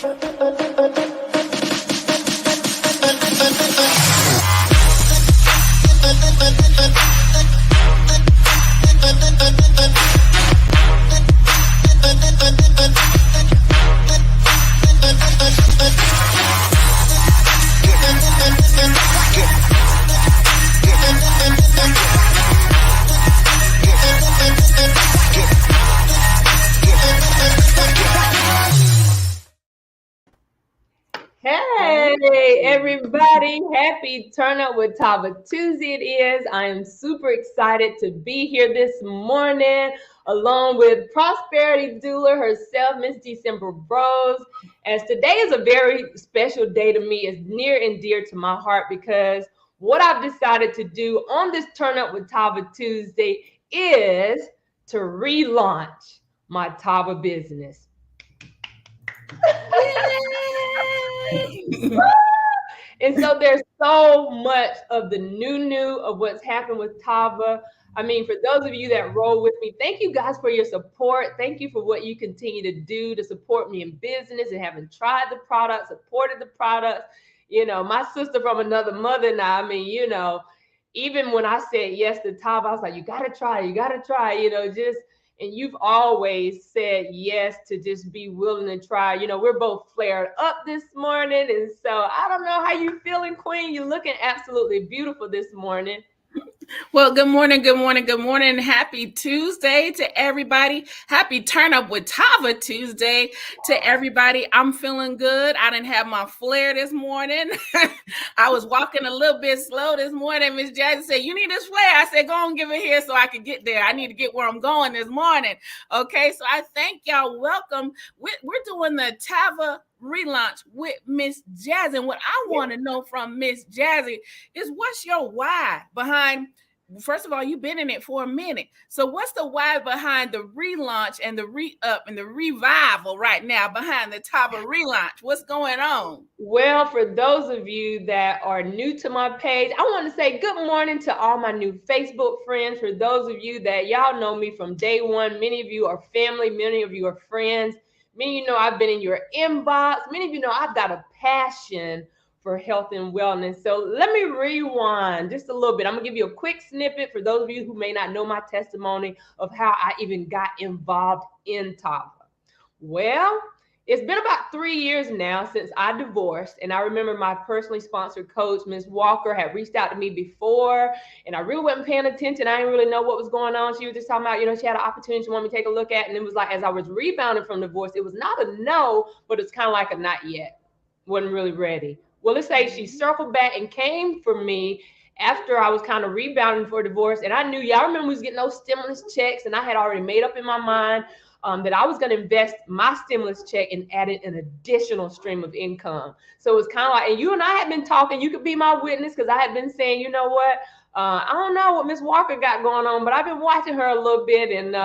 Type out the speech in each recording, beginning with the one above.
Hey everybody, happy Turn Up with Tava Tuesday it is. I am super excited to be here this morning along with Prosperity Doula herself, Miss December Rose. As today is a very special day to me, it's near and dear to my heart because what I've decided to do on this Turn Up with Tava Tuesday is to relaunch my Tava business. And so there's so much of the new of what's happened with Tava. I mean, for those of you that roll with me, thank you guys for your support. Thank you for what you continue to do to support me in business and having tried the product, supported the product. You know, my sister from another mother now, I mean, you know, even when I said yes to Tava, I was like, you got to try, you know, just, and you've always said yes to just be willing to try. You know, we're both flared up this morning. And so I don't know how you feeling, Queen. You're looking absolutely beautiful this morning. Well, good morning. Happy Tuesday to everybody. Happy Turn Up with Tava Tuesday to everybody. I'm feeling good. I didn't have my flare this morning. I was walking a little bit slow this morning. Miss Jazzy said, you need this flare. I said, go and give it here so I can get there. I need to get where I'm going this morning. Okay, so I thank y'all. Welcome. We're doing the Tava relaunch with Miss Jazzy. And what I want to know from Miss Jazzy is what's your why behind, first of all, you've been in it for a minute. So what's the why behind the relaunch and the re-up and the revival right now behind the Tava relaunch? What's going on? Well, for those of you that are new to my page, I want to say good morning to all my new Facebook friends. For those of you that y'all know me from day one, many of you are family, many of you are friends. Many of you know I've been in your inbox. Many of you know I've got a passion for health and wellness. So let me rewind just a little bit. I'm going to give you a quick snippet for those of you who may not know my testimony of how I even got involved in Tava. Well, it's been about 3 years now since I divorced. And I remember my personally sponsored coach, Ms. Walker, had reached out to me before. And I really wasn't paying attention. I didn't really know what was going on. She was just talking about, you know, she had an opportunity she wanted me to take a look at. And it was like, as I was rebounding from divorce, it was not a no, but it's kind of like a not yet. Wasn't really ready. Well, let's say she circled back and came for me after I was kind of rebounding for divorce. And I knew, y'all remember we was getting those stimulus checks. And I had already made up in my mind that I was going to invest my stimulus check and added an additional stream of income. So it was kind of like, and you and I had been talking, you could be my witness, because I had been saying, you know what, I don't know what Miss Walker got going on, but I've been watching her a little bit. And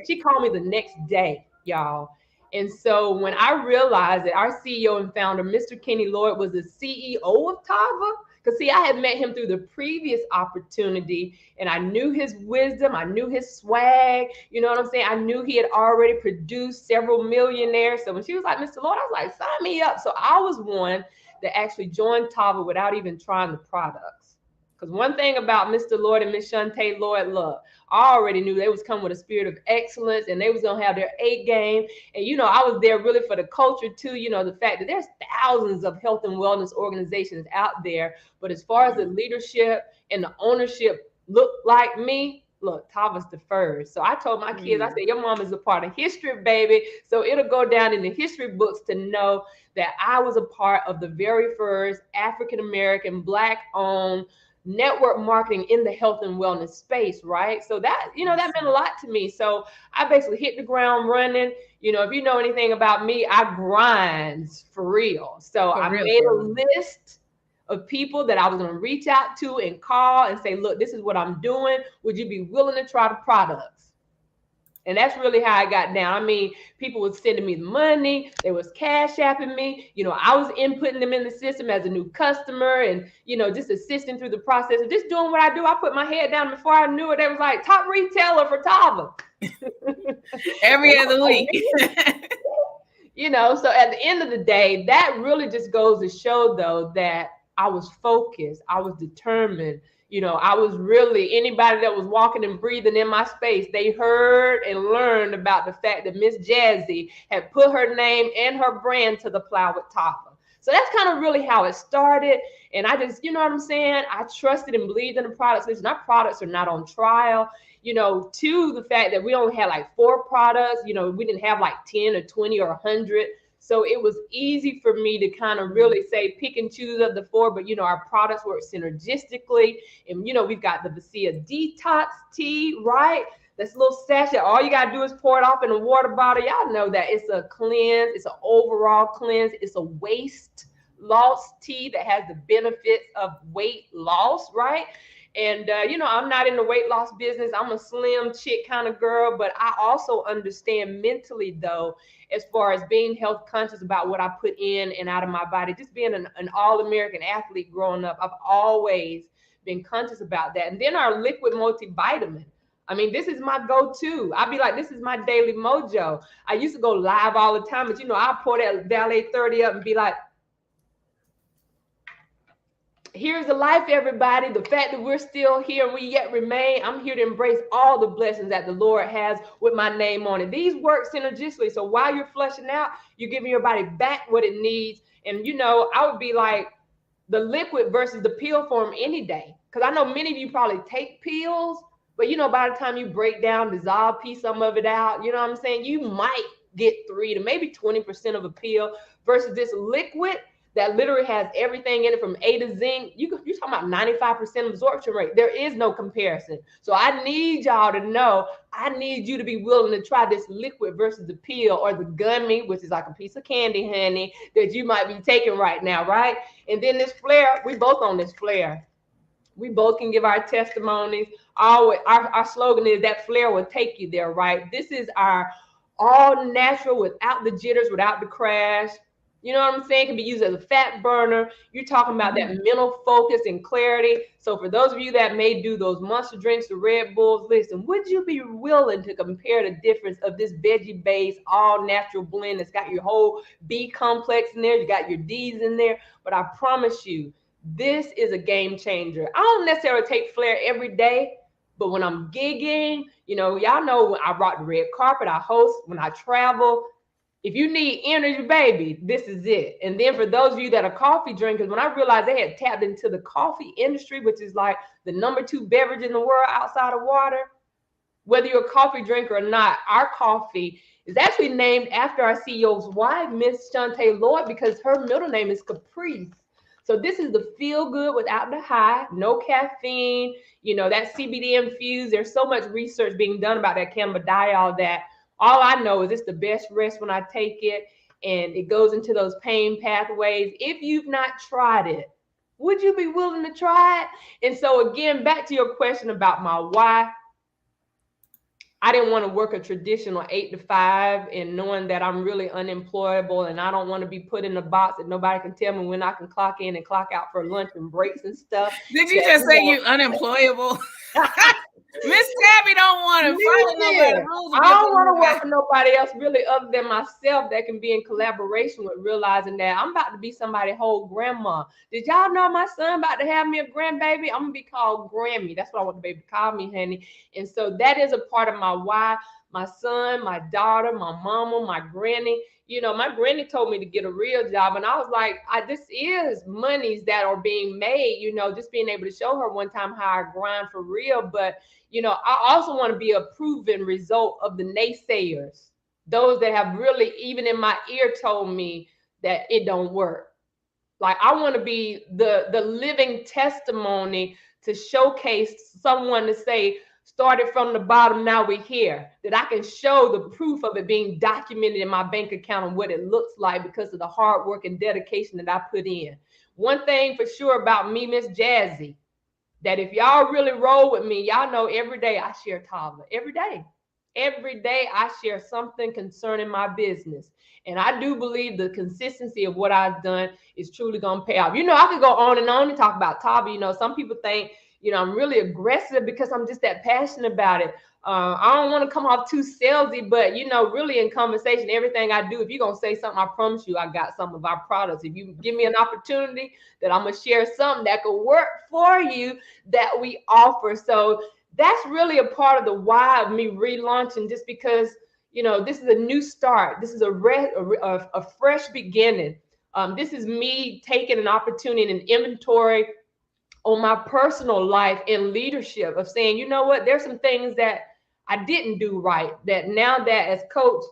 she called me the next day, y'all. And so when I realized that our CEO and founder, Mr. Kenny Lloyd, was the CEO of Tava, because see, I had met him through the previous opportunity and I knew his wisdom. I knew his swag. You know what I'm saying? I knew he had already produced several millionaires. So when she was like, Mr. Lloyd, I was like, sign me up. So I was one that actually joined Tava without even trying the products. Because one thing about Mr. Lloyd and Miss Shantae Lloyd, look, I already knew they was coming with a spirit of excellence and they was going to have their A game. And, you know, I was there really for the culture too. You know, the fact that there's thousands of health and wellness organizations out there. But as far as the leadership and the ownership look like me, look, Tava's the first. So I told my kids, I said, your mom is a part of history, baby. So it'll go down in the history books to know that I was a part of the very first African-American, Black-owned network marketing in the health and wellness space, right? So that, you know, that meant a lot to me. So I basically hit the ground running. You know, if you know anything about me, I grind for real. So I made a list of people that I was going to reach out to and call and say, look, this is what I'm doing. Would you be willing to try the products? And that's really how I got down. I mean, people were sending me the money. They was cash apping me. You know, I was inputting them in the system as a new customer and, you know, just assisting through the process of just doing what I do. I put my head down before I knew it. They was like, top retailer for Tava. Every other week. So at the end of the day, that really just goes to show though that I was focused, I was determined. I was really, anybody that was walking and breathing in my space, they heard and learned about the fact that Miss Jazzy had put her name and her brand to the plow with Tava. So that's kind of really how it started. And I just, you know what I'm saying? I trusted and believed in the products. Listen, our products are not on trial. To the fact that we only had like 4 products, we didn't have like 10 or 20 or 100. So it was easy for me to kind of really say pick and choose of the 4, but our products work synergistically. And we've got the Vacia Detox Tea, right? This little sachet, all you gotta do is pour it off in a water bottle. Y'all know that it's a cleanse, it's an overall cleanse, it's a waist loss tea that has the benefits of weight loss, right? And I'm not in the weight loss business. I'm a slim chick kind of girl, but I also understand mentally though, as far as being health conscious about what I put in and out of my body. Just being an all-American athlete growing up, I've always been conscious about that. And then our liquid multivitamin. I mean, this is my go-to. I'd be like, this is my daily mojo. I used to go live all the time, but I'll pour that Valet 30 up and be like, here's the life, everybody. The fact that we're still here and we yet remain, I'm here to embrace all the blessings that the Lord has with my name on it. These work synergistically. So while you're flushing out, you're giving your body back what it needs. And, I would be like the liquid versus the pill form any day. Because I know many of you probably take pills, but, by the time you break down, dissolve, piece some of it out, you know what I'm saying? You might get 3 to maybe 20% of a pill versus this liquid that literally has everything in it from A to Z. You're talking about 95% absorption rate. There is no comparison. So I need y'all to know, I need you to be willing to try this liquid versus the pill or the gummy, which is like a piece of candy, honey, that you might be taking right now, right? And then this flare, we both on this flare. We both can give our testimonies. Our slogan is that flare will take you there, right? This is our all natural, without the jitters, without the crash. You know what I'm saying? It can be used as a fat burner. You're talking about that mental focus and clarity. So for those of you that may do those Monster drinks, the Red Bulls, listen, would you be willing to compare the difference of this veggie-based, all-natural blend that's got your whole B complex in there, you got your D's in there, but I promise you, this is a game changer. I don't necessarily take flare every day, but when I'm gigging, y'all know when I rock the red carpet, I host, when I travel, if you need energy, baby, this is it. And then for those of you that are coffee drinkers, when I realized they had tapped into the coffee industry, which is like the number 2 beverage in the world outside of water, whether you're a coffee drinker or not, our coffee is actually named after our CEO's wife, Miss Shantae Lloyd, because her middle name is Caprice. So this is the feel good without the high, no caffeine, that CBD infused. There's so much research being done about that cannabidiol that all I know is it's the best rest when I take it, and it goes into those pain pathways. If you've not tried it, would you be willing to try it? And so again, back to your question about my why. I didn't want to work a traditional 8 to 5 and knowing that I'm really unemployable, and I don't want to be put in a box that nobody can tell me when I can clock in and clock out for lunch and breaks and stuff. Did you just say you unemployable? Miss Tabby don't want to follow nobody rules. I don't want to work for nobody else really other than myself that can be in collaboration with, realizing that I'm about to be somebody's whole grandma. Did y'all know my son about to have me a grandbaby? I'm going to be called Grammy. That's what I want the baby to call me, honey. And so that is a part of my why. My son, my daughter, my mama, my granny. My granny told me to get a real job. And I was like, this is monies that are being made, just being able to show her one time how I grind for real. But, I also want to be a proven result of the naysayers, those that have really, even in my ear, told me that it don't work. Like, I want to be the living testimony to showcase someone to say, started from the bottom, now we're here, that I can show the proof of it being documented in my bank account and what it looks like because of the hard work and dedication that I put in. One thing for sure about me, Miss Jazzy, that if y'all really roll with me, y'all know every day I share Tava. Every day. Every day I share something concerning my business. And I do believe the consistency of what I've done is truly going to pay off. I could go on and talk about Tava. Some people think, I'm really aggressive because I'm just that passionate about it. I don't want to come off too salesy, but really in conversation, everything I do, if you're gonna say something, I promise you, I got some of our products. If you give me an opportunity, that I'm gonna share something that could work for you that we offer. So that's really a part of the why of me relaunching, just because this is a new start. This is a fresh beginning. This is me taking an opportunity and an inventory on my personal life and leadership of saying, you know what, there's some things that I didn't do right, that now that as coach,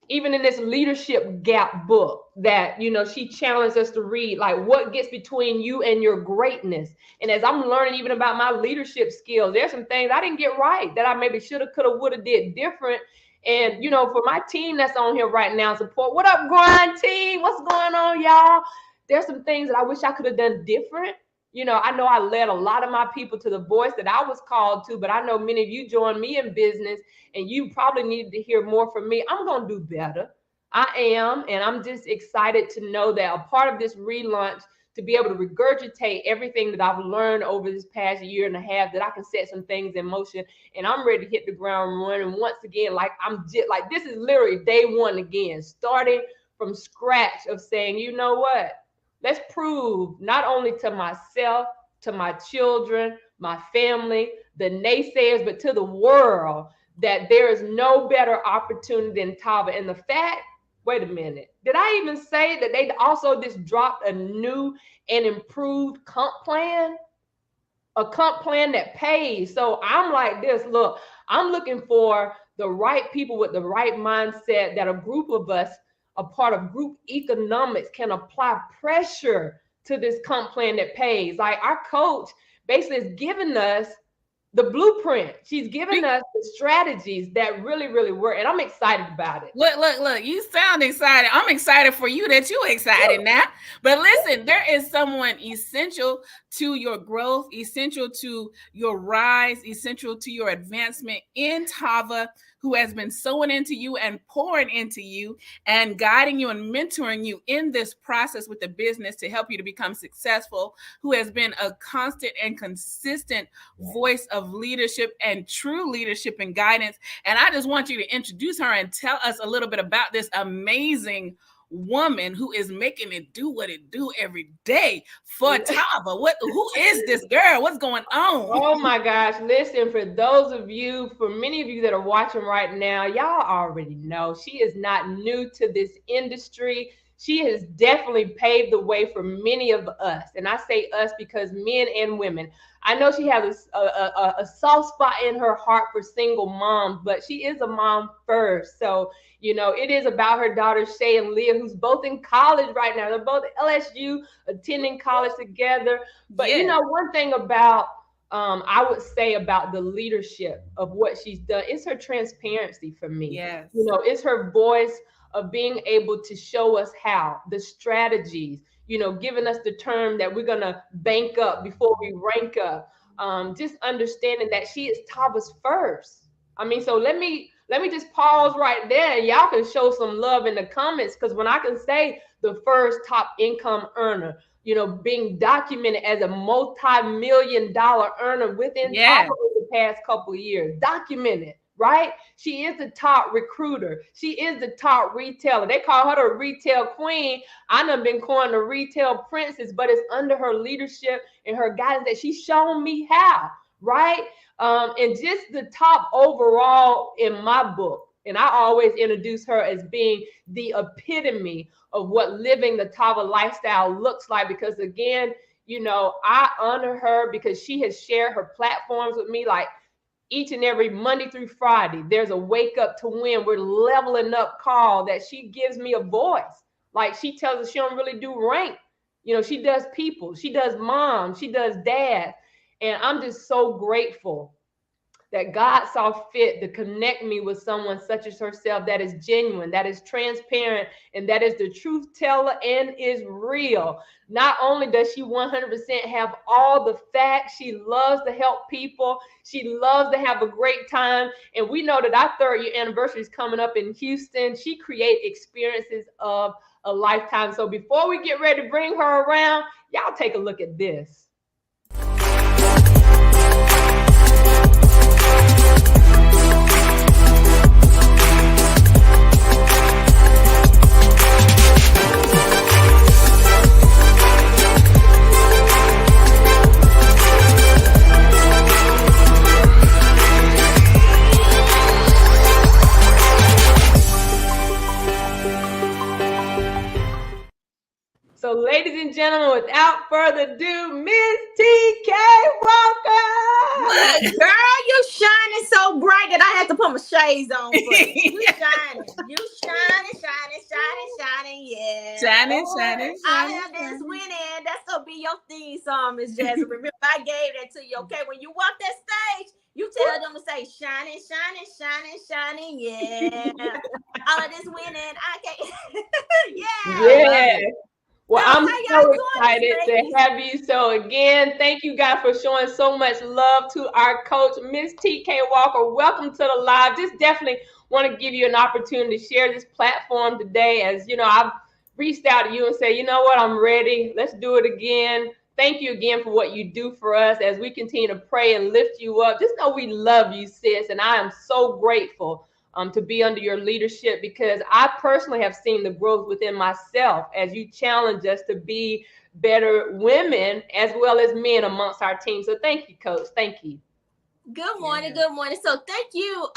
even in this leadership gap book that she challenged us to read, like what gets between you and your greatness. And as I'm learning even about my leadership skills, there's some things I didn't get right that I maybe should have, could have, would have did different. And for my team that's on here right now, support, what up, grind team, what's going on, y'all? There's some things that I wish I could have done different. I know I led a lot of my people to the voice that I was called to, but I know many of you joined me in business and you probably needed to hear more from me. I'm going to do better. I am. And I'm just excited to know that a part of this relaunch, to be able to regurgitate everything that I've learned over this past year and a half, that I can set some things in motion, and I'm ready to hit the ground running once again. Like this is literally day one again, starting from scratch of saying, you know what? Let's prove not only to myself, to my children, my family, the naysayers, but to the world that there is no better opportunity than Tava. And the fact, wait a minute, did I even say that they also just dropped a new and improved comp plan? A comp plan that pays. So I'm like this, look, I'm looking for the right people with the right mindset, that a group of us, a part of group economics, can apply pressure to this comp plan that pays. Like our coach basically is giving us the blueprint. She's giving us the strategies that really, really work. And I'm excited about it. Look, you sound excited. I'm excited for you that you're excited now. But listen, there is someone essential to your growth, essential to your rise, essential to your advancement in Tava, who has been sowing into you and pouring into you and guiding you and mentoring you in this process with the business to help you to become successful, who has been a constant and consistent voice of leadership and true leadership and guidance. And I just want you to introduce her and tell us a little bit about this amazing woman who is making it do what it do every day for Tava. Who is this girl? What's going on? Oh my gosh. Listen, for many of you that are watching right now, y'all already know she is not new to this industry. She has definitely paved the way for many of us. And I say us because men and women. I know she has a soft spot in her heart for single moms, but she is a mom first. So, it is about her daughters, Shay and Leah, who's both in college right now. They're both at LSU, attending college together. But, one thing about, I would say about the leadership of what she's done, it's her transparency for me. Yes. It's her voice of being able to show us how, the strategies, giving us the term that we're going to bank up before we rank up. Just understanding that she is Tava's first. I mean, so let me just pause right there. Y'all can show some love in the comments, because when I can say the first top income earner, being documented as a multi-million-dollar earner within Tava over the past couple of years, documented. Right? She is the top recruiter. She is the top retailer. They call her the retail queen. I done been calling the retail princess, but it's under her leadership and her guidance that she's shown me how, right? And just the top overall in my book. And I always introduce her as being the epitome of what living the Tava lifestyle looks like, because again, I honor her because she has shared her platforms with me, like each and every Monday through Friday, there's a wake up to win. We're leveling up call that she gives me a voice. Like she tells us she don't really do rank. She does people, she does mom, she does dad. And I'm just so grateful that God saw fit to connect me with someone such as herself, that is genuine, that is transparent, and that is the truth teller and is real. Not only does she 100% have all the facts, she loves to help people. She loves to have a great time. And we know that our 3rd year anniversary is coming up in Houston. She creates experiences of a lifetime. So before we get ready to bring her around, y'all take a look at this. So, ladies and gentlemen, without further ado, Miss TK Walker. Look, girl, you shining so bright that I had to put my shades on for you. You shining. You shining. Yeah. Shining. I have this winning. That's gonna be your theme song, Miss Jazzy. Remember, I gave that to you. Okay, when you walk that stage, you tell them to say shining. Yeah. All of this winning, I can't. Yeah. Well, Girl, I'm how y'all so doing excited today? to have you. So again, thank you guys for showing so much love to our coach, Miss TK Walker. Welcome to the live. Just definitely want to give you an opportunity to share this platform today. As you know, I've reached out to you and said, you know what, I'm ready. Let's do it again. Thank you again for what you do for us as we continue to pray and lift you up. Just know we love you, sis, and I am so grateful to be under your leadership, because I personally have seen the growth within myself as you challenge us to be better women as well as men amongst our team. So thank you, Coach. Thank you. Good morning. So thank you,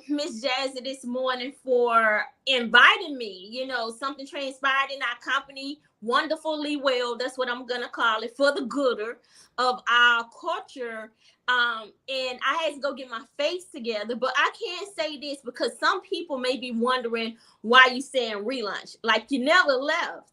Miss Jazzy, this morning for inviting me. You know, something transpired in our company wonderfully well. That's what I'm gonna call it, for the gooder of our culture. And I had to go get my face together, but I can't say this because some people may be wondering why you saying relaunch, like you never left.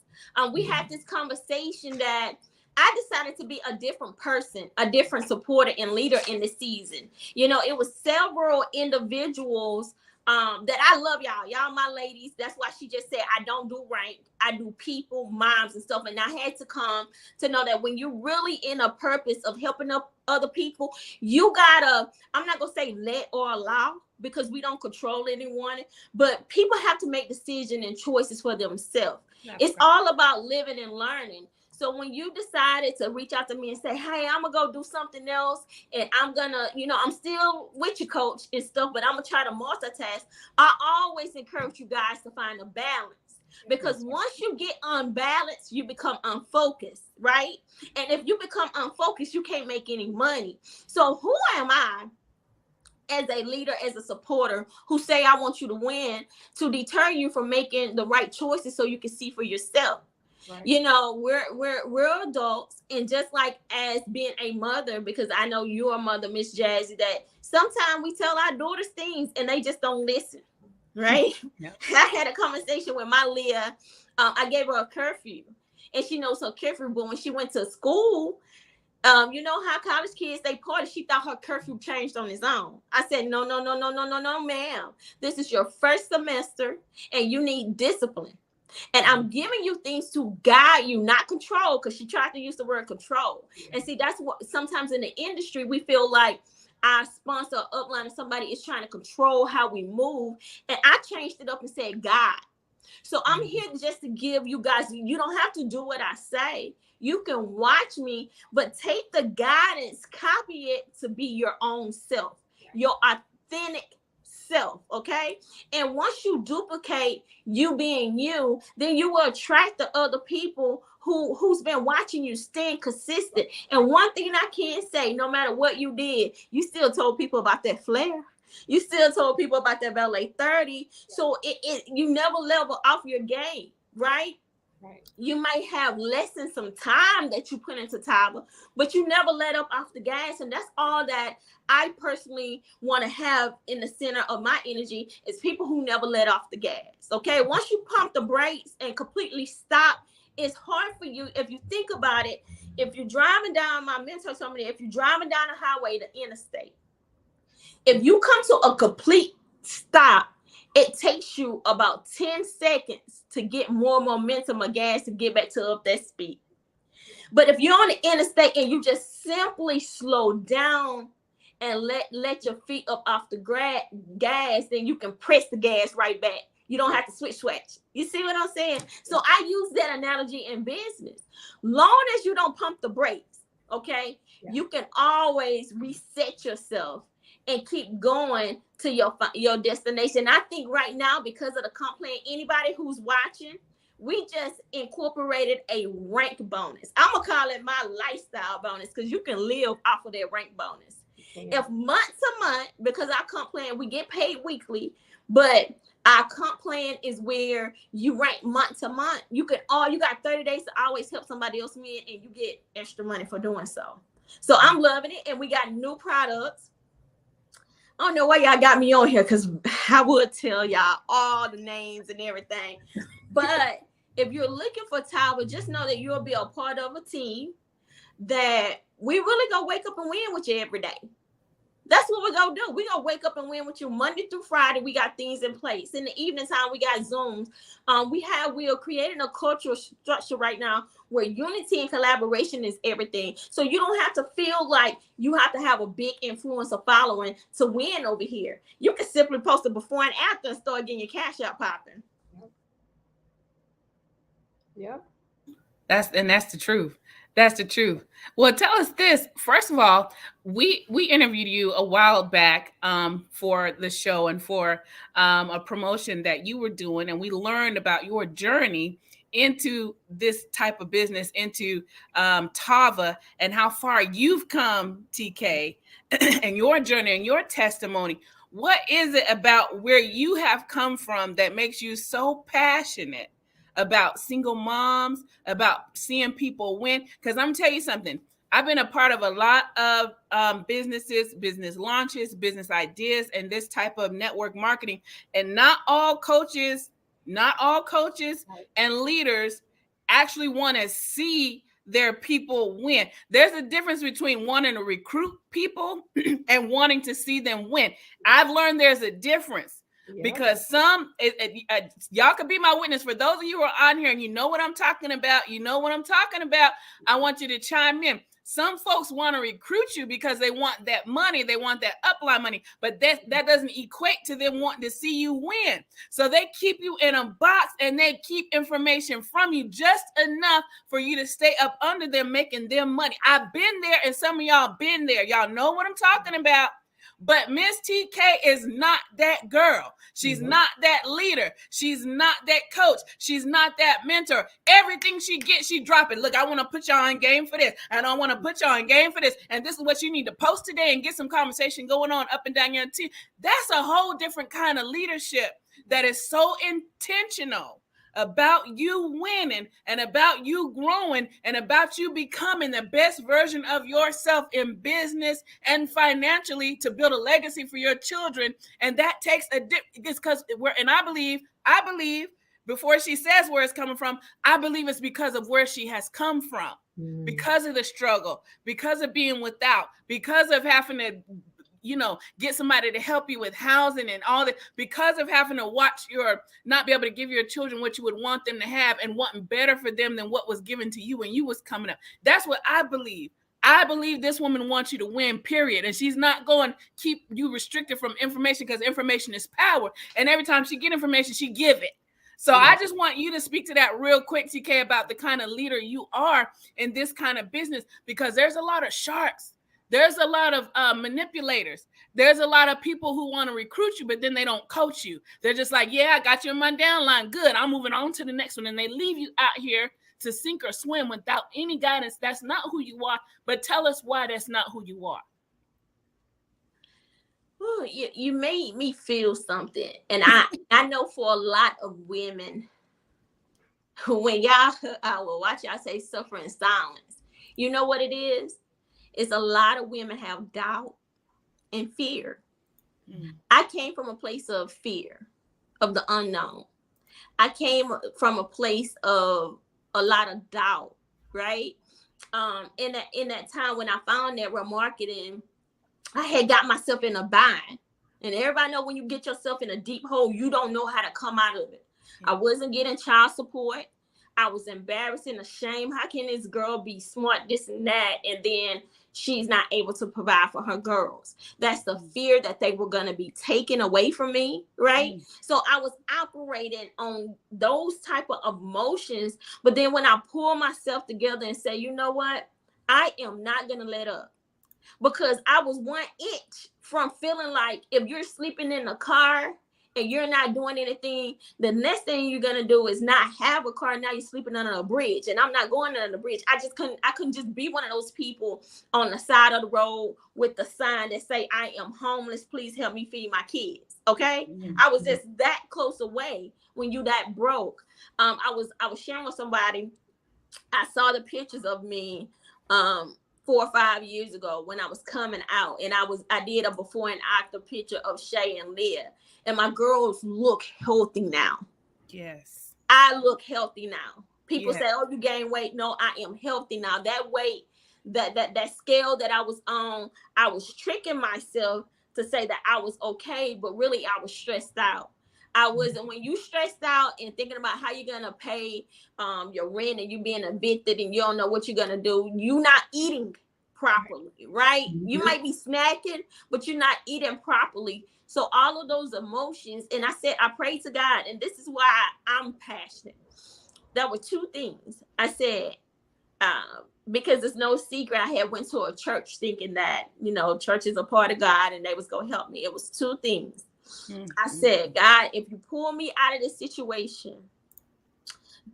We had this conversation that I decided to be a different person, a different supporter and leader in this season. You know, it was several individuals that I love y'all. Y'all my ladies. That's why she just said, I don't do rank. I do people, moms and stuff. And I had to come to know that when you're really in a purpose of helping up other people, you gotta, I'm not gonna say let or allow, because we don't control anyone, but people have to make decisions and choices for themselves. It's all about living and learning. So when you decided to reach out to me and say, hey, I'm gonna go do something else, and I'm gonna, you know, I'm still with you, coach, and stuff, but I'm gonna try to multitask. I always encourage you guys to find a balance, because once you get unbalanced, you become unfocused, right? And if you become unfocused, you can't make any money. So who am I as a leader, as a supporter, who say I want you to win, to deter you from making the right choices so you can see for yourself? Right. You know, we're adults, and just like as being a mother, because I know you're a mother, Miss Jazzy, that sometimes we tell our daughters things and they just don't listen, right? Yep. I had a conversation with my Leah. I gave her a curfew, and she knows her curfew, but when she went to school, you know how college kids, they party, she thought her curfew changed on its own. I said, no, ma'am. This is your first semester, and you need discipline. And I'm giving you things to guide you, not control, because she tried to use the word control. And see, that's what sometimes in the industry, we feel like our sponsor, upline, or somebody is trying to control how we move. And I changed it up and said, God. So I'm here just to give you guys, you don't have to do what I say. You can watch me, but take the guidance, copy it to be your own self, your authentic self, okay? And once you duplicate you being you, then you will attract the other people who's been watching you, staying consistent. And one thing I can say, no matter what you did, you still told people about that flair. You still told people about that ballet 30. So you never level off your game, right? Right. You might have less than some time that you put into Tava, but you never let up off the gas. And that's all that I personally want to have in the center of my energy, is people who never let off the gas. Okay. Once you pump the brakes and completely stop, it's hard for you. If you think about it, if you're driving down, my mentor told me, if you're driving down a highway, the interstate, if you come to a complete stop, it takes you about 10 seconds to get more momentum of gas to get back to up that speed. But if you're on the interstate and you just simply slow down and let your feet up off the gas, then you can press the gas right back. You don't have to switch. You see what I'm saying? So I use that analogy in business. Long as you don't pump the brakes, okay, you can always reset yourself and keep going to your destination. I think right now, because of the comp plan, anybody who's watching, we just incorporated a rank bonus. I'm gonna call it my lifestyle bonus, because you can live off of that rank bonus. If month to month, because our comp plan, we get paid weekly, but Our comp plan is where you rank month to month. You got 30 days to always help somebody else win, and you get extra money for doing so. So I'm loving it, and we got new products. I don't know why y'all got me on here, because I would tell y'all all the names and everything. But if you're looking for Tava, just know that you'll be a part of a team that we really gonna wake up and win with you every day. That's what we're gonna do. We're gonna wake up and win with you Monday through Friday. We got things in place. In the evening time, we got Zooms. We are creating a cultural structure right now where unity and collaboration is everything. So you don't have to feel like you have to have a big influencer following to win over here. You can simply post it before and after and start getting your cash out popping. Yep. That's the truth. That's the truth. Well, tell us this. First of all, we interviewed you a while back for the show and for a promotion that you were doing, and we learned about your journey into this type of business, into Tava, and how far you've come, TK, and your journey and your testimony. What is it about where you have come from that makes you so passionate about single moms, about seeing people win? Because I'm tell you something, I've been a part of a lot of businesses, business launches, business ideas, and this type of network marketing. And not all coaches and leaders actually want to see their people win. There's a difference between wanting to recruit people and wanting to see them win. I've learned there's a difference. Yeah. Because y'all could be my witness. For those of you who are on here and you know what I'm talking about, I want you to chime in. Some folks want to recruit you because they want that money, they want that upline money, but that doesn't equate to them wanting to see you win. So they keep you in a box and they keep information from you just enough for you to stay up under them, making them money. I've been there, and some of y'all been there. Y'all know what I'm talking about. But Miss TK is not that girl. She's not that leader. She's not that coach. She's not that mentor. Everything she gets, she drop it. Look, I want to put y'all in game for this. And I want to put y'all in game for this. And this is what you need to post today and get some conversation going on up and down your team. That's a whole different kind of leadership that is so intentional about you winning and about you growing and about you becoming the best version of yourself in business and financially to build a legacy for your children. And that takes it's because I believe before she says where it's coming from, I believe it's because of where she has come from, because of the struggle, because of being without, because of having to get somebody to help you with housing and all that, because of having to not be able to give your children what you would want them to have and wanting better for them than what was given to you when you was coming up. That's what I believe. I believe this woman wants you to win, period. And she's not going to keep you restricted from information, because information is power. And every time she get information, she give it. So I just want you to speak to that real quick, TK, about the kind of leader you are in this kind of business, because there's a lot of sharks. There's a lot of manipulators. There's a lot of people who want to recruit you, but then they don't coach you. They're just like, yeah, I got you in my downline. Good. I'm moving on to the next one. And they leave you out here to sink or swim without any guidance. That's not who you are. But tell us why that's not who you are. Ooh, you made me feel something. And I know for a lot of women, when y'all, I will watch y'all say suffer in silence. You know what it is? It's a lot of women have doubt and fear. I came from a place of fear of the unknown. I came from a place of a lot of doubt, right? In that time when I found network marketing, I had got myself in a bind. And everybody know when you get yourself in a deep hole, you don't know how to come out of it. I wasn't getting child support. I was embarrassed and ashamed. How can this girl be smart, this and that, and then she's not able to provide for her girls? That's the fear that they were going to be taken away from me, right? So I was operating on those type of emotions. But then when I pull myself together and say, you know what? I am not going to let up. Because I was 1 inch from feeling like if you're sleeping in a car and you're not doing anything, the next thing you're gonna do is not have a car. Now you're sleeping under a bridge, and I'm not going under the bridge. I couldn't just be one of those people on the side of the road with the sign that say, I am homeless, please help me feed my kids. Okay. I was just that close away when you that broke. I was sharing with somebody. I saw the pictures of me 4 or 5 years ago when I was coming out, and I did a before and after picture of Shay and Leah, and my girls look healthy now. Yes, I look healthy now. People say, "Oh, you gained weight." No, I am healthy now. That weight, that scale that I was on, I was tricking myself to say that I was okay, but really I was stressed out. I wasn't. When you stressed out and thinking about how you're gonna pay your rent, and you being evicted and you don't know what you're gonna do, you're not eating properly, right? You might be snacking, but you're not eating properly. So all of those emotions, and I prayed to God, and this is why I'm passionate. There were two things I said, because it's no secret. I had went to a church thinking that, church is a part of God and they was going to help me. It was two things. I said, God, if you pull me out of this situation,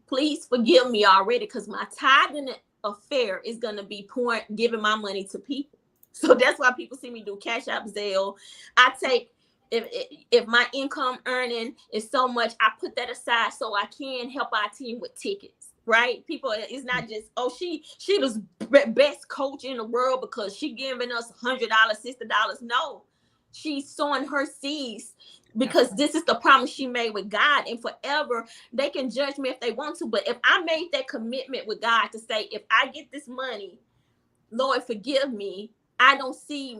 please forgive me already, because my tithing affair is going to be giving my money to people. So that's why people see me do Cash App, Zelle. I take, if my income earning is so much, I put that aside so I can help our team with tickets, right? People, it's not just, oh, she was best coach in the world because she giving us $100, $60. No, she's sowing her seeds because this is the promise she made with God, and forever they can judge me if they want to. But if I made that commitment with God to say, if I get this money, Lord, forgive me. I don't see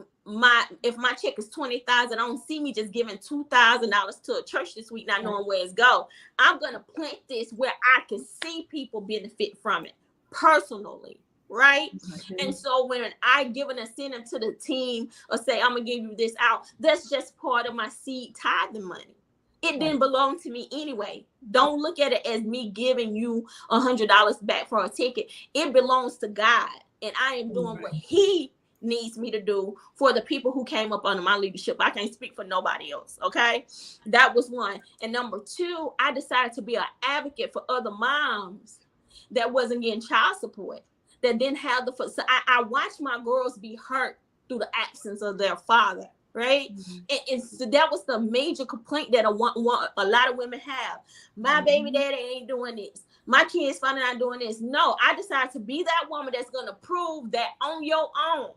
if my check is $20,000, I don't see me just giving $2,000 to a church this week, not knowing where it's go. I'm going to plant this where I can see people benefit from it personally. Right. And so when I give an incentive to the team or say, I'm going to give you this out, that's just part of my seed tithing money. It didn't belong to me anyway. Don't look at it as me giving you $100 back for a ticket. It belongs to God. And I am doing what he needs me to do for the people who came up under my leadership. I can't speak for nobody else. Okay. That was one. And number two, I decided to be an advocate for other moms that wasn't getting child support, that didn't have so I watched my girls be hurt through the absence of their father. Right. And so that was the major complaint that a lot of women have. My baby daddy ain't doing this. My kids finding out doing this. No, I decided to be that woman that's going to prove that on your own,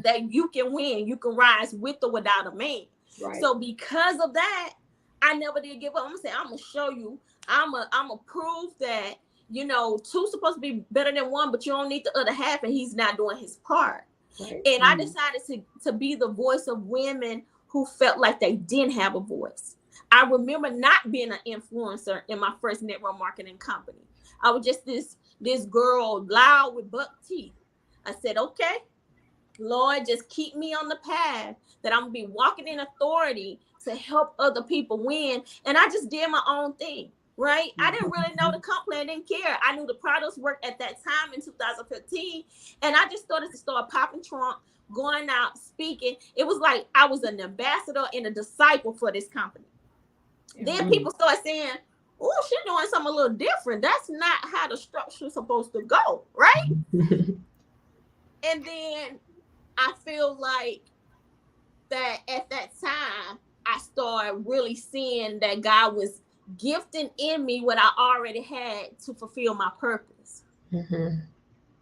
that you can win, you can rise with or without a man. Right. So because of that, I never did give up. I'm gonna say, I'm gonna show you, I'm gonna prove that, two's supposed to be better than one, but you don't need the other half, and he's not doing his part. Right. And I decided to be the voice of women who felt like they didn't have a voice. I remember not being an influencer in my first network marketing company. I was just this girl, loud with buck teeth. I said, okay, Lord, just keep me on the path that I'm going to be walking in authority to help other people win. And I just did my own thing, right? I didn't really know the company. I didn't care. I knew the products worked at that time in 2015. And I just started to start popping trunk, going out, speaking. It was like I was an ambassador and a disciple for this company. Then people start saying, oh, she's doing something a little different. That's not how the structure is supposed to go, right? And then I feel like that at that time, I started really seeing that God was gifting in me what I already had to fulfill my purpose.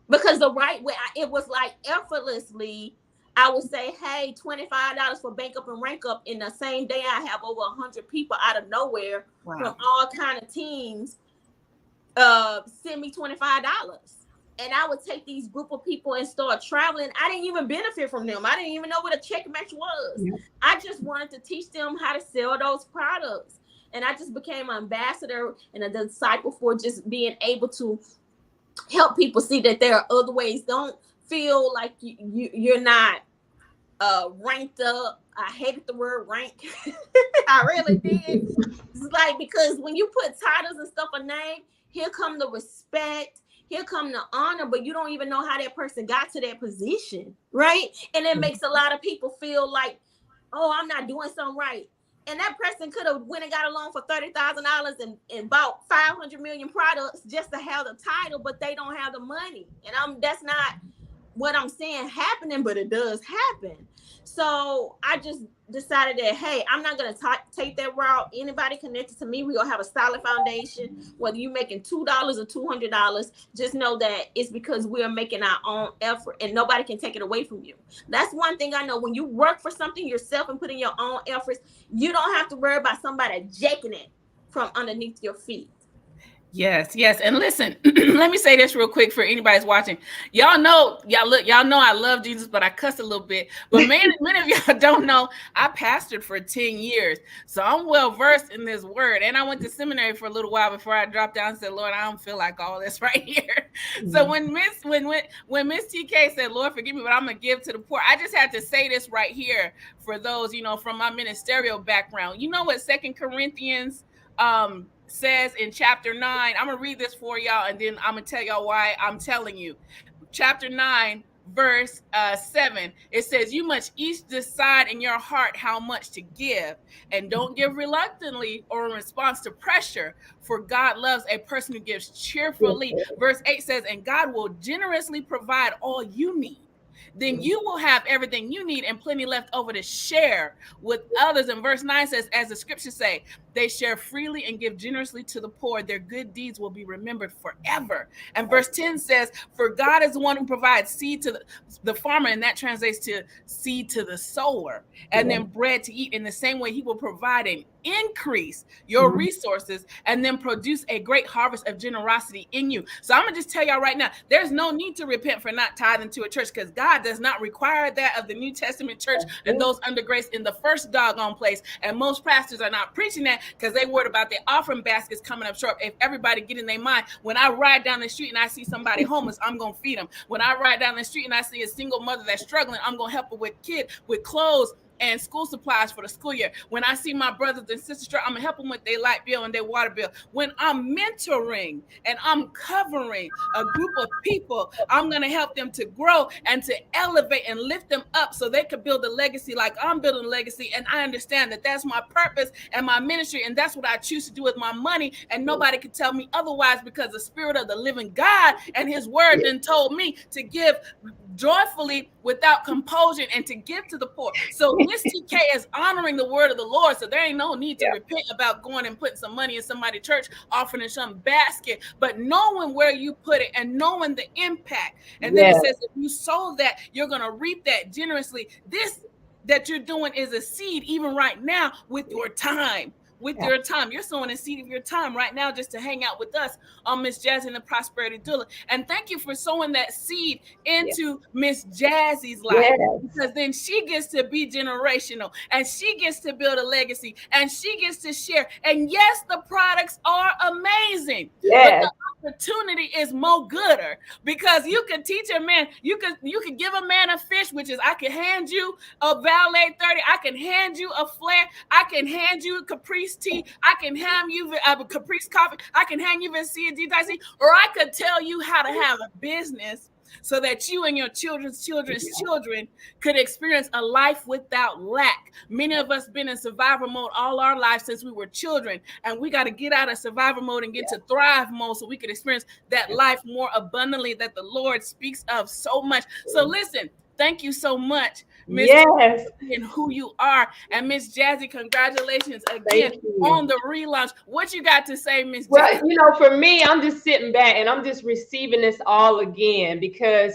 Because the right way, it was like effortlessly, I would say, hey, $25 for bank up and rank up. In the same day, I have over 100 people out of nowhere from all kind of teams send me $25. And I would take these group of people and start traveling. I didn't even benefit from them. I didn't even know what a check match was. Yeah. I just wanted to teach them how to sell those products. And I just became an ambassador and a disciple for just being able to help people see that there are other ways. Don't feel like you're not ranked up. I hated the word rank. I really did. It's like, because when you put titles and stuff a name, here come the respect, here come the honor, but you don't even know how that person got to that position, right? And it makes a lot of people feel like, oh, I'm not doing something right. And that person could have went and got a loan for $30,000 and bought 500 million products just to have the title, but they don't have the money. And that's not what I'm saying happening, but it does happen. So I just decided that, hey, I'm not going to take that route. Anybody connected to me, we're going to have a solid foundation. Whether you're making $2 or $200, just know that it's because we're making our own effort and nobody can take it away from you. That's one thing I know. When you work for something yourself and put in your own efforts, you don't have to worry about somebody jacking it from underneath your feet. Yes, yes. And listen, let me say this real quick for anybody's watching. Y'all know I love Jesus, but I cuss a little bit. But many of y'all don't know, I pastored for 10 years. So I'm well versed in this word. And I went to seminary for a little while before I dropped down and said, Lord, I don't feel like all this right here. Mm-hmm. So when Miss TK said, Lord, forgive me, but I'm gonna give to the poor, I just had to say this right here for those, from my ministerial background. You know what 2 Corinthians says in chapter 9. I'm gonna read this for y'all, and then I'm gonna tell y'all why I'm telling you. Chapter 9, verse 7. It says, you must each decide in your heart how much to give, and don't give reluctantly or in response to pressure, for God loves a person who gives cheerfully. Verse 8 says, and God will generously provide all you need. Then you will have everything you need and plenty left over to share with others. And verse 9 says, as the scriptures say, they share freely and give generously to the poor. Their good deeds will be remembered forever. And verse 10 says, for God is the one who provides seed to the farmer, and that translates to seed to the sower, and then bread to eat. In the same way, he will provide and increase your resources and then produce a great harvest of generosity in you. So I'm gonna just tell y'all right now, there's no need to repent for not tithing to a church, because God does not require that of the New Testament church and those under grace in the first doggone place. And most pastors are not preaching that because they worried about their offering baskets coming up short. If everybody get in their mind, when I ride down the street and I see somebody homeless, I'm gonna feed them. When I ride down the street and I see a single mother that's struggling, I'm gonna help her with clothes and school supplies for the school year. When I see my brothers and sisters, I'm gonna help them with their light bill and their water bill. When I'm mentoring and I'm covering a group of people, I'm gonna help them to grow and to elevate and lift them up so they could build a legacy like I'm building a legacy. And I understand that that's my purpose and my ministry, and that's what I choose to do with my money. And nobody can tell me otherwise, because the Spirit of the living God and His Word then told me to give joyfully without compulsion and to give to the poor. So Miss TK is honoring the word of the Lord. So there ain't no need to repent about going and putting some money in somebody's church, offering in some basket, but knowing where you put it and knowing the impact. And then it says, if you sow that, you're going to reap that generously. This that you're doing is a seed even right now with your time. Your time. You're sowing a seed of your time right now just to hang out with us on Miss Jazzy and the Prosperity Doula. And thank you for sowing that seed into Miss Jazzy's life, because then she gets to be generational and she gets to build a legacy and she gets to share. And yes, the products are amazing, but the opportunity is more gooder, because you can teach a man, you could give a man a fish, which is I can hand you a Valet 30, I can hand you a flare, I can hand you a Caprice tea, I can hand you a Caprice coffee, I can hand you Vincia DIC, or I could tell you how to have a business so that you and your children's children could experience a life without lack. Many of us been in survival mode all our lives since we were children, and we got to get out of survival mode and get to thrive mode so we could experience that life more abundantly that the Lord speaks of so much. So listen, thank you so much, Miss Jazzy, and who you are. And Miss Jazzy, congratulations again on the relaunch. What you got to say, Miss Jazzy? Well, for me, I'm just sitting back and I'm just receiving this all again, because,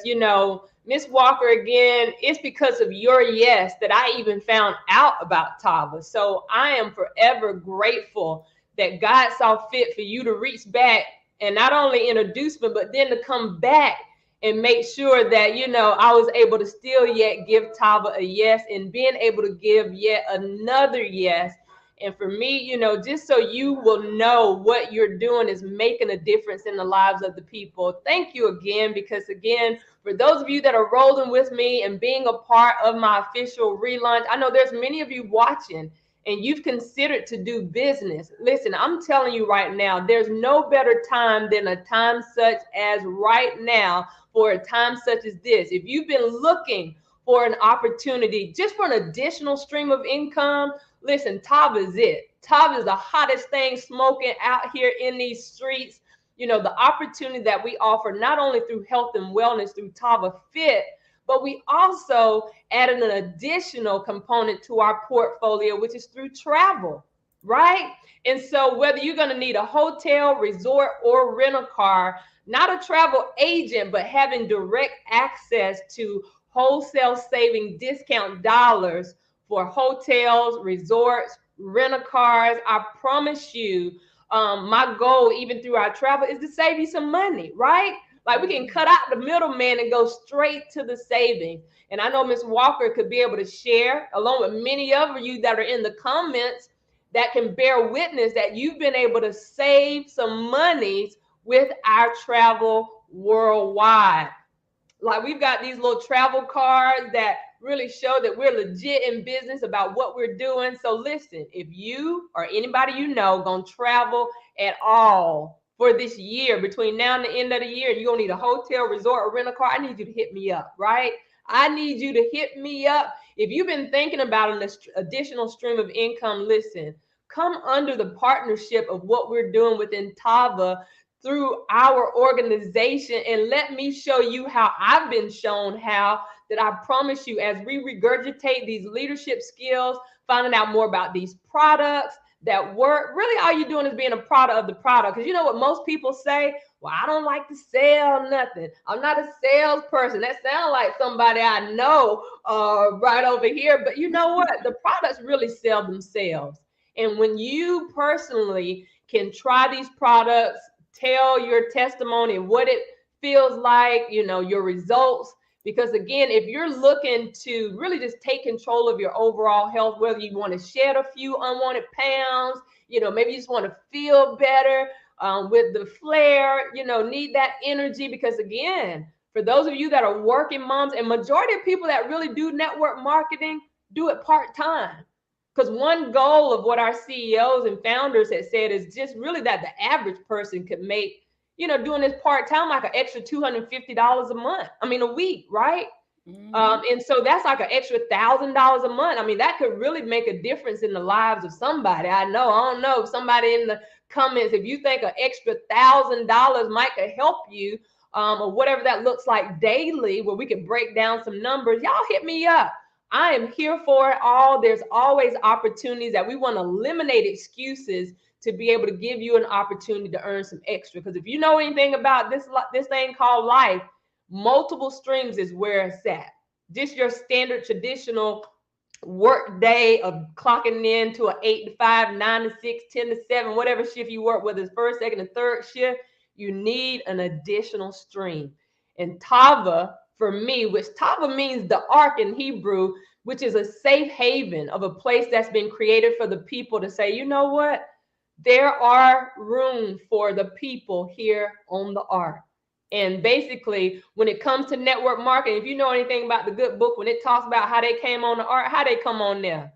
Miss Walker, again, it's because of your yes that I even found out about Tava. So I am forever grateful that God saw fit for you to reach back and not only introduce me, but then to come back and make sure that, I was able to still yet give Tava a yes, and being able to give yet another yes. And for me, just so you will know what you're doing is making a difference in the lives of the people. Thank you again, because again, for those of you that are rolling with me and being a part of my official relaunch, I know there's many of you watching and you've considered to do business. Listen, I'm telling you right now, there's no better time than a time such as right now for a time such as this. If you've been looking for an opportunity just for an additional stream of income, Listen, Tava is it. Tava is the hottest thing smoking out here in these streets. You know, the opportunity that we offer not only through health and wellness through Tava Fit, but we also added an additional component to our portfolio, which is through travel, right? And so whether you're going to need a hotel, resort, or rent a car, not a travel agent, but having direct access to wholesale saving discount dollars for hotels, resorts, rental cars. I promise you, my goal, even through our travel, is to save you some money, right? Like we can cut out the middleman and go straight to the savings. And I know Ms. Walker could be able to share, along with many of you that are in the comments, that can bear witness that you've been able to save some monies with our travel worldwide. Like we've got these little travel cards that really show that we're legit in business about what we're doing. So listen, if you or anybody you know gonna travel at all for this year, between now and the end of the year, you're gonna need a hotel, resort, or rent a car, I need you to hit me up, right? I need you to hit me up. If you've been thinking about an additional stream of income, listen, come under the partnership of what we're doing within Tava through our organization, and let me show you how I've been shown how, that I promise you, as we regurgitate these leadership skills, finding out more about these products that work, really all you're doing is being a product of the product. Because you know what most people say? Well, I don't like to sell nothing. I'm not a salesperson. That sounds like somebody I know right over here. But you know what? The products really sell themselves. And when you personally can try these products, tell your testimony, what it feels like, you know, your results. Because again, if you're looking to really just take control of your overall health, whether you want to shed a few unwanted pounds, you know, maybe you just want to feel better with the flair, you know, need that energy. Because again, for those of you that are working moms, and majority of people that really do network marketing do it part-time. Because one goal of what our CEOs and founders have said is just really that the average person could make, you know, doing this part-time, like an extra $250 a month. I mean, a week, right? Mm-hmm. And so that's like an extra $1,000 a month. I mean, that could really make a difference in the lives of somebody. I don't know if somebody in the comments, if you think an extra $1,000 might could help you, or whatever that looks like daily, where we could break down some numbers, y'all hit me up. I am here for it all. There's always opportunities that we want to eliminate excuses to be able to give you an opportunity to earn some extra. Because if you know anything about this thing called life, multiple streams is where it's at. Just your standard traditional work day of clocking in to an 8 to 5, 9 to 6, 10 to 7, whatever shift you work, whether it's first, second, and third shift, you need an additional stream. And Tava, for me, which Tava means the ark in Hebrew, which is a safe haven of a place that's been created for the people to say, you know what? There are room for the people here on the ark. And basically, when it comes to network marketing, if you know anything about the good book, when it talks about how they came on the ark, how they come on there?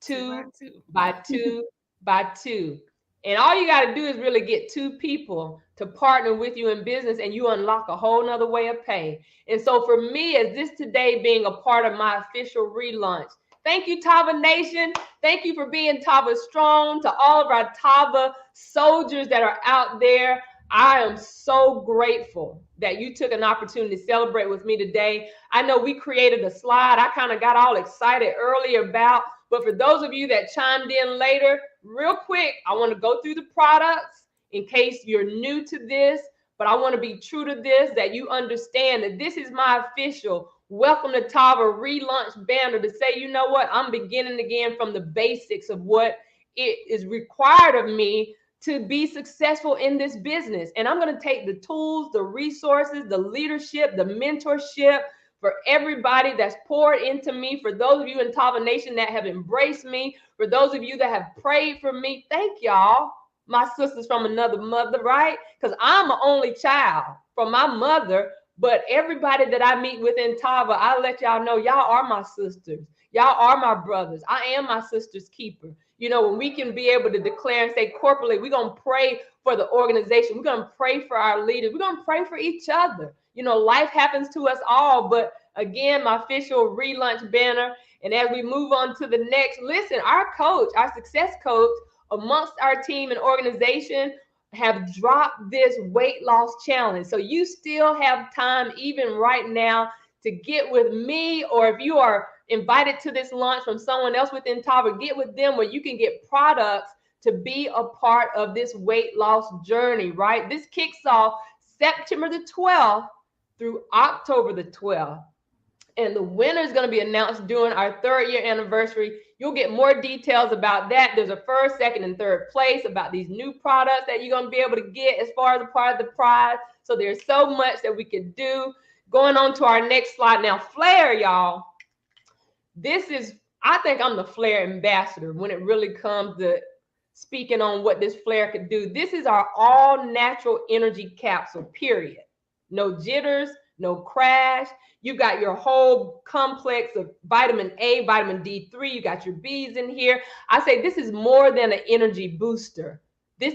Two by two by two. And all you got to do is really get two people to partner with you in business, and you unlock a whole nother way of pay. And so for me, as this today being a part of my official relaunch, thank you, Tava Nation. Thank you for being Tava Strong. To all of our Tava soldiers that are out there, I am so grateful that you took an opportunity to celebrate with me today. I know we created a slide I kind of got all excited earlier about, but for those of you that chimed in later, real quick, I want to go through the products in case you're new to this, but I want to be true to this, that you understand that this is my official Welcome to Tava relaunch banner to say, you know what, I'm beginning again from the basics of what it is required of me to be successful in this business. And I'm going to take the tools, the resources, the leadership, the mentorship for everybody that's poured into me, for those of you in Tava Nation that have embraced me, for those of you that have prayed for me. Thank y'all, my sisters from another mother, right? Because I'm an only child from my mother, but everybody that I meet within Tava, I let y'all know y'all are my sisters. Y'all are my brothers. I am my sister's keeper. when we can be able to declare and say corporately, we're going to pray for the organization. We're going to pray for our leaders. We're going to pray for each other. Life happens to us all. But again, my official relaunch banner. And as we move on to the next, listen, our coach, our success coach amongst our team and organization have dropped this weight loss challenge. So you still have time, even right now, to get with me, or if you are invited to this launch from someone else within Tava, get with them where you can get products to be a part of this weight loss journey, right? This kicks off September the 12th through October the 12th. And the winner is going to be announced during our 3rd year anniversary. You'll get more details about that. There's a 1st, 2nd, and 3rd place about these new products that you're going to be able to get as far as a part of the prize. So there's so much that we could do. Going on to our next slide now, Flair, y'all. I think I'm the Flair ambassador when it really comes to speaking on what this Flair could do. This is our all natural energy capsule, period. No jitters, no crash. You got your whole complex of vitamin A, vitamin D3. You got your B's in here. I say this is more than an energy booster. This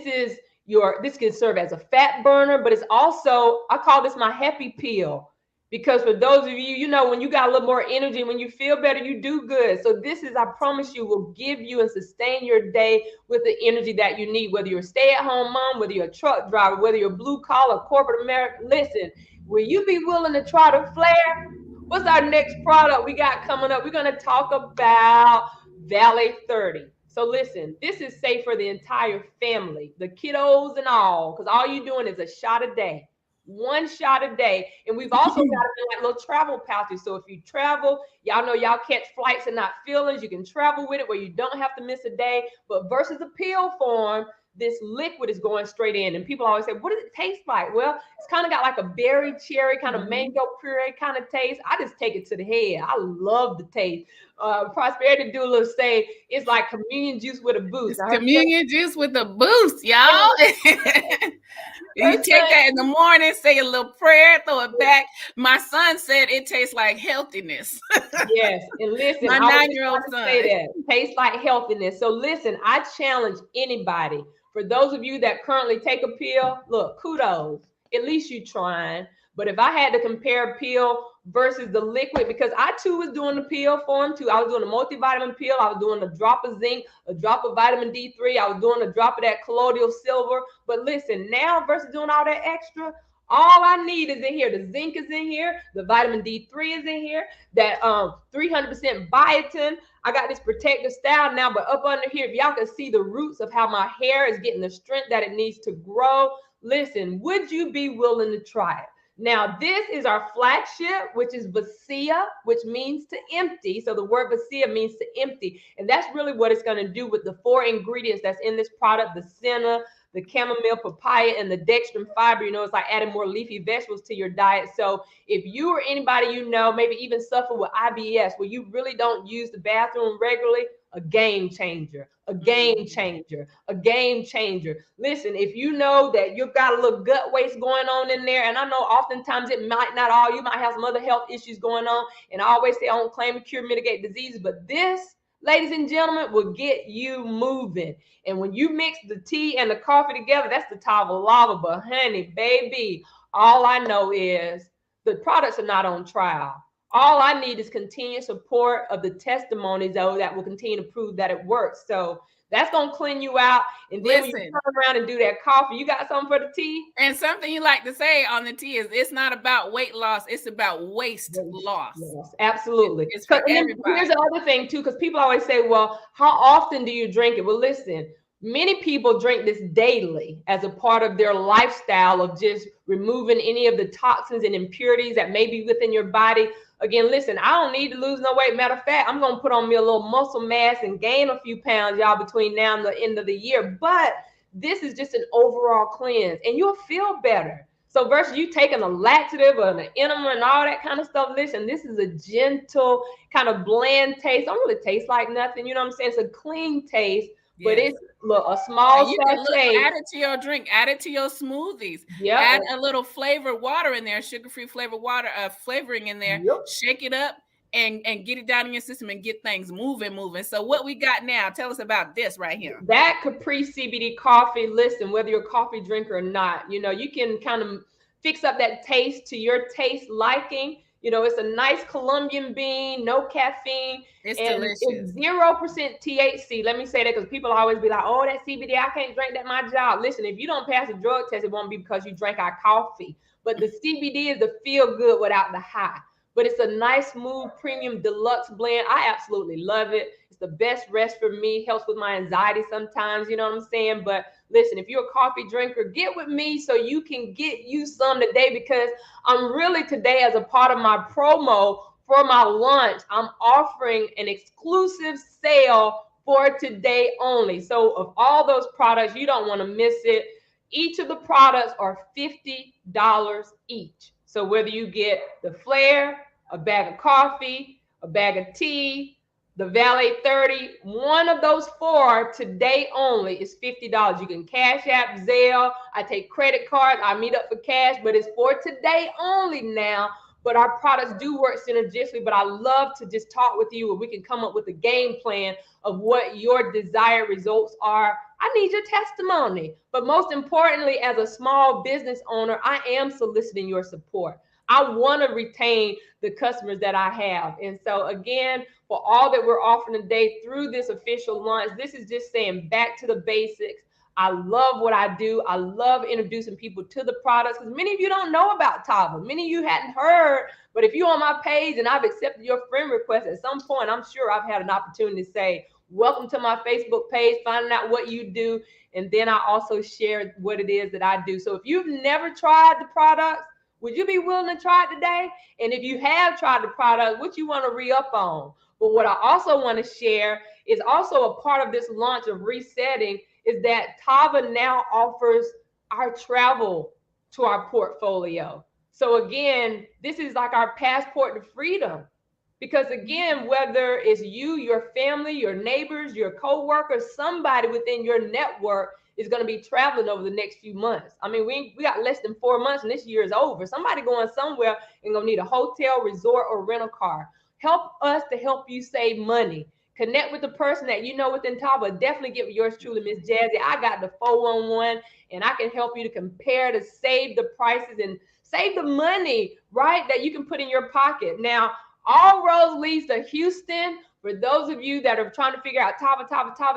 can serve as a fat burner, but it's also, I call this my happy pill. Because for those of you, when you got a little more energy, when you feel better, you do good. So this is, I promise you, will give you and sustain your day with the energy that you need, whether you're a stay-at-home mom, whether you're a truck driver, whether you're blue-collar, corporate America. Listen, will you be willing to try the Flair? What's our next product we got coming up? We're going to talk about Valley 30. So listen, this is safe for the entire family, the kiddos and all, because all you're doing is a shot a day. 1 shot a day. And we've also got like little travel pouches. So if you travel, y'all know y'all catch flights and not feelings, you can travel with it where you don't have to miss a day. But versus the pill form, this liquid is going straight in. And people always say, what does it taste like? Well, it's kind of got like a berry, cherry, kind of mango puree kind of taste. I just take it to the head. I love the taste. Prosperity Doula say it's like communion juice with a boost. It's communion juice with a boost, y'all. You take that in the morning, say a little prayer, throw it back. My son said it tastes like healthiness. Yes, and listen, my 9-year-old son say that tastes like healthiness. So listen, I challenge anybody. For those of you that currently take a pill, look, kudos. At least you trying. But if I had to compare pill versus the liquid, because I too was doing the pill form too. I was doing a multivitamin pill. I was doing a drop of zinc, a drop of vitamin D3. I was doing a drop of that colloidal silver. But listen, now versus doing all that extra, all I need is in here. The zinc is in here. The vitamin D3 is in here. That 300% biotin. I got this protective style now, but up under here, if y'all can see the roots of how my hair is getting the strength that it needs to grow. Listen, would you be willing to try it? Now, this is our flagship, which is Vacia, which means to empty. So the word Vacia means to empty. And that's really what it's going to do with the 4 ingredients that's in this product, the senna, the chamomile, papaya, and the dextrin fiber. It's like adding more leafy vegetables to your diet. So if you or anybody maybe even suffer with IBS, where you really don't use the bathroom regularly, a game changer, a game changer, a game changer. Listen, if you know that you've got a little gut waste going on in there, and I know oftentimes it might not all, you might have some other health issues going on, and I always say I don't claim to cure, mitigate diseases, but this, ladies and gentlemen, will get you moving. And when you mix the tea and the coffee together, that's the Tava lava. But honey, baby, all I know is the products are not on trial. All I need is continued support of the testimonies, though, that will continue to prove that it works. So that's going to clean you out. And then when you turn around and do that coffee, you got something for the tea? And something you like to say on the tea is it's not about weight loss. It's about waste loss. Yes, absolutely. It's for everybody. Here's the other thing, too, because people always say, well, how often do you drink it? Well, listen, many people drink this daily as a part of their lifestyle of just removing any of the toxins and impurities that may be within your body. Again, listen, I don't need to lose no weight. Matter of fact, I'm going to put on me a little muscle mass and gain a few pounds, y'all, between now and the end of the year. But this is just an overall cleanse, and you'll feel better. So versus you taking a laxative or an enema and all that kind of stuff, listen, this is a gentle kind of bland taste. Don't really taste like nothing. You know what I'm saying? It's a clean taste. But it's a small sachet. Add it to your drink. Add it to your smoothies. Add a little flavored water in there, sugar-free flavored water, flavoring in there. Shake it up. and get it down in your system and get things moving. So what we got now, tell us about this right here. That Capri CBD coffee, listen, whether you're a coffee drinker or not, you know, you can kind of fix up that taste to your taste liking. You know, it's a nice Colombian bean, no caffeine. It's and delicious. It's 0% THC. Let me say that because people always be like, oh, that CBD, I can't drink that at my job. Listen, if you don't pass a drug test, it won't be because you drank our coffee. But the CBD is the feel good without the high. But it's a nice, smooth, premium deluxe blend. I absolutely love it. It's the best rest for me. Helps with my anxiety sometimes, you know what I'm saying? But listen, if you're a coffee drinker, get with me so you can get you some today, because I'm really today, as a part of my promo for my launch, I'm offering an exclusive sale for today only. So of all those products, you don't want to miss it. Each of the products are $50 each. So whether you get the flare, a bag of coffee, a bag of tea, the Valet 30, one of those four today only is $50. You can Cash App, Zelle. I take credit cards. I meet up for cash, but it's for today only now. But our products do work synergistically. But I love to just talk with you, and we can come up with a game plan of what your desired results are. I need your testimony. But most importantly, as a small business owner, I am soliciting your support. I want to retain the customers that I have. And so again, for all that we're offering today through this official launch, this is just saying back to the basics. I love what I do. I love introducing people to the products, because many of you don't know about Tava. Many of you hadn't heard, but if you're on my page and I've accepted your friend request, at some point, I'm sure I've had an opportunity to say, welcome to my Facebook page, finding out what you do. And then I also share what it is that I do. So if you've never tried the products, would you be willing to try it today? And if you have tried the product, what you want to re-up on? But what I also want to share is also a part of this launch of resetting is that Tava now offers our travel to our portfolio. So again, this is like our passport to freedom. Because again, whether it's you, your family, your neighbors, your co-workers, somebody within your network is going to be traveling over the next few months. I mean, we got less than 4 months and this year is over. Somebody going somewhere and going to need a hotel, resort, or rental car. Help us to help you save money. Connect with the person that you know within Tava. Definitely get with yours truly, Miss Jazzy. I got the 411 and I can help you to compare, to save the prices and save the money, right, that you can put in your pocket. Now, all roads leads to Houston. For those of you that are trying to figure out Tava,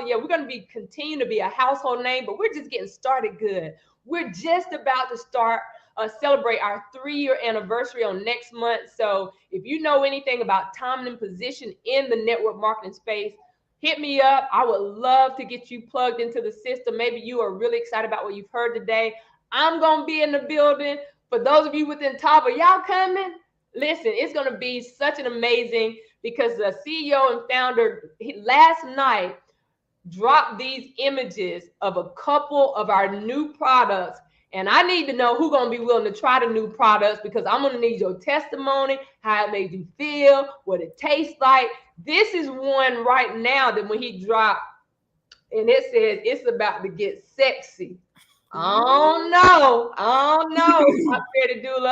yeah, we're going to continue to be a household name, but we're just getting started good. We're just about to start celebrate our 3-year anniversary on next month. So if you know anything about timing and position in the network marketing space, hit me up. I would love to get you plugged into the system. Maybe you are really excited about what you've heard today. I'm going to be in the building. For those of you within Tava, y'all coming? Listen, it's going to be such an amazing, because the CEO and founder last night dropped these images of a couple of our new products. And I need to know who's going to be willing to try the new products, because I'm going to need your testimony, how it made you feel, what it tastes like. This is one right now that when he dropped, and it says it's about to get sexy. I don't know. I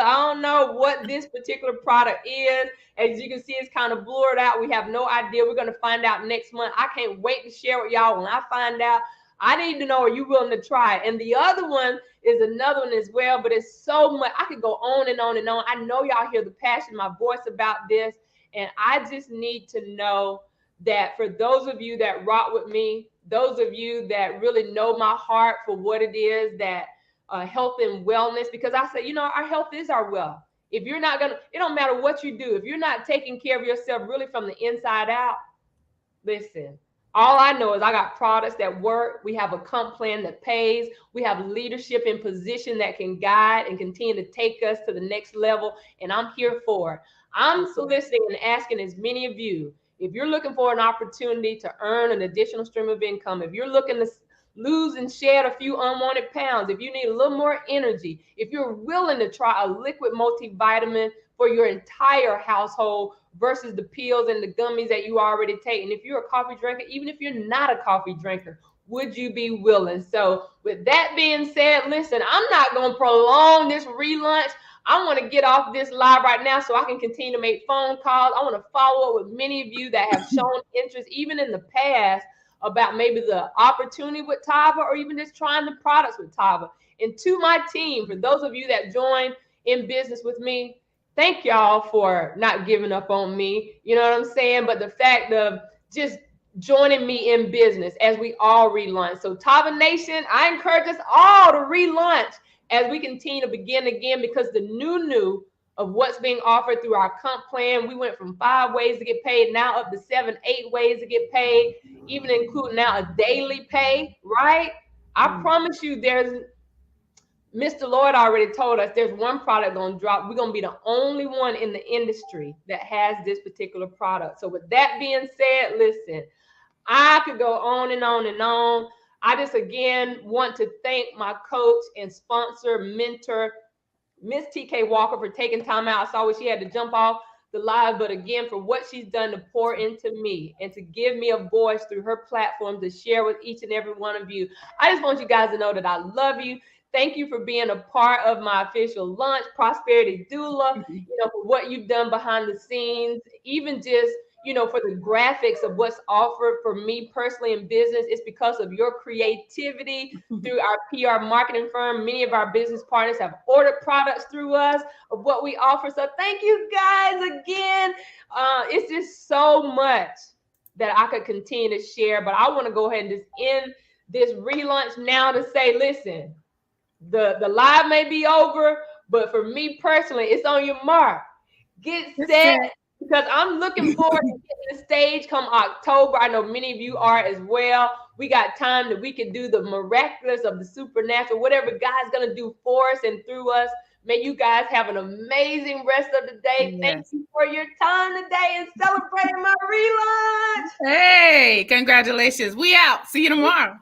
don't know what this particular product is. As you can see, it's kind of blurred out. We have no idea. We're going to find out next month. I can't wait to share with y'all when I find out. I need to know, are you willing to try it? And the other one is another one as well, but it's so much. I could go on and on and on. I know y'all hear the passion in my voice about this. And I just need to know that for those of you that rock with me, those of you that really know my heart for what it is, that health and wellness, because I say, you know, our health is our wealth. If you're not gonna, it don't matter what you do. If you're not taking care of yourself really from the inside out, listen, all I know is I got products that work. We have a comp plan that pays. We have leadership in position that can guide and continue to take us to the next level. And I'm here for it. I'm soliciting and asking as many of you, if you're looking for an opportunity to earn an additional stream of income, if you're looking to lose and shed a few unwanted pounds, if you need a little more energy, if you're willing to try a liquid multivitamin for your entire household versus the pills and the gummies that you already take, and if you're a coffee drinker, even if you're not a coffee drinker, would you be willing? So with that being said, listen, I'm not going to prolong this relaunch. I want to get off this live right now so I can continue to make phone calls. I want to follow up with many of you that have shown interest, even in the past, about maybe the opportunity with Tava or even just trying the products with Tava. And to my team, for those of you that join in business with me, thank y'all for not giving up on me. You know what I'm saying? But the fact of just joining me in business as we all relaunch. So Tava Nation, I encourage us all to relaunch as we continue to begin again, because the new of what's being offered through our comp plan, we went from 5 ways to get paid, now up to 7, 8 ways to get paid, even including now a daily pay, right? I promise you, there's Mr. Lloyd already told us there's one product gonna drop. We're gonna be the only one in the industry that has this particular product. So with that being said, listen, I could go on and on and on. I just again want to thank my coach and sponsor, mentor, Miss TK Walker, for taking time out. I saw she had to jump off the live, but again, for what she's done to pour into me and to give me a voice through her platform to share with each and every one of you. I just want you guys to know that I love you. Thank you for being a part of my official launch, Prosperity Doula, for what you've done behind the scenes, even just, for the graphics of what's offered for me personally in business. It's because of your creativity through our PR marketing firm. Many of our business partners have ordered products through us of what we offer. So thank you guys again. It's just so much that I could continue to share, but I want to go ahead and just end this relaunch now to say, listen, the live may be over, but for me personally, it's on your mark. Get set, because I'm looking forward to getting the stage come October. I know many of you are as well. We got time that we can do the miraculous of the supernatural, whatever God's going to do for us and through us. May you guys have an amazing rest of the day. Yes. Thank you for your time today and celebrating my relaunch. Hey, congratulations. We out. See you tomorrow.